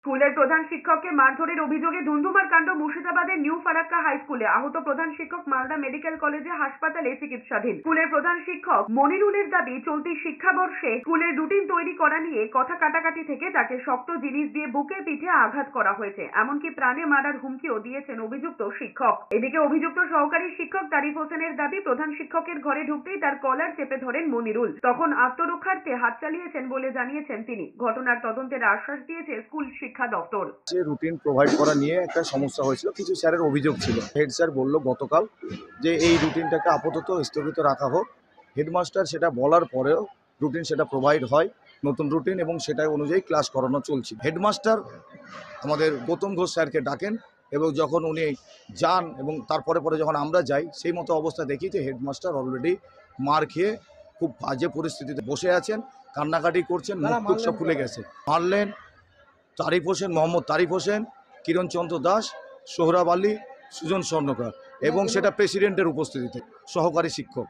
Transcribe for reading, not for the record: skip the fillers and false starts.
স্কুলের প্রধান শিক্ষককে মারধরের অভিযোগে ধুন্ধুমার কাণ্ড মুর্শিদাবাদের নিউ ফারাক্কা হাই স্কুলে। আহত প্রধান শিক্ষক মালদা মেডিকেল কলেজে হাসপাতালে চিকিৎসাধীন। স্কুলের প্রধান শিক্ষক মনিরুলের দাবি, চলতি শিক্ষাবর্ষে স্কুলের রুটিন তৈরি করা নিয়ে কথা কাটাকাটি থেকে তাকে শক্ত জিনিস দিয়ে বুকে পিঠে আঘাত করা হয়েছে, এমনকি প্রাণে মারার হুমকিও দিয়েছেন অভিযুক্ত শিক্ষক। এদিকে অভিযুক্ত সহকারী শিক্ষক তারিফ হোসেনের দাবি, প্রধান শিক্ষকের ঘরে ঢুকতেই তার কলার চেপে ধরেন মনিরুল। তখন আত্মরক্ষার্থে হাত চালিয়েছেন বলে জানিয়েছেন তিনি। ঘটনার তদন্তের আশ্বাস দিয়েছে স্কুল শিক্ষা দপ্তর। যে রুটিন প্রোভাইড করা নিয়ে একটা সমস্যা হয়েছিল, কিছু স্যারের অভিযোগ ছিল। হেড স্যার বলল গতকাল যে এই রুটিনটাকে আপাতত স্থগিত রাখা হোক। হেডমাস্টার সেটা বলার পরেও রুটিন সেটা প্রোভাইড হয়, নতুন রুটিন, এবং সেটা অনুযায়ী ক্লাস করানো চলছে। হেডমাস্টার আমাদের গৌতম ঘোষ স্যারকে ডাকেন এবং যখন উনি যান এবং তারপরে যখন আমরা যাই, সেই মতো অবস্থা দেখি যে হেডমাস্টার অলরেডি মার খেয়ে খুব বাজে পরিস্থিতিতে বসে আছেন, কান্নাকাটি করছেন, মুখ সব ফুলে গেছে। মারলেন তারিফ হোসেন, মোহাম্মদ তারিফ হোসেন, কিরণচন্দ্র দাস, সোহরাব আলী, সুজন স্বর্ণকার, এবং সেটা প্রেসিডেন্টের উপস্থিতিতে, সহকারী শিক্ষক।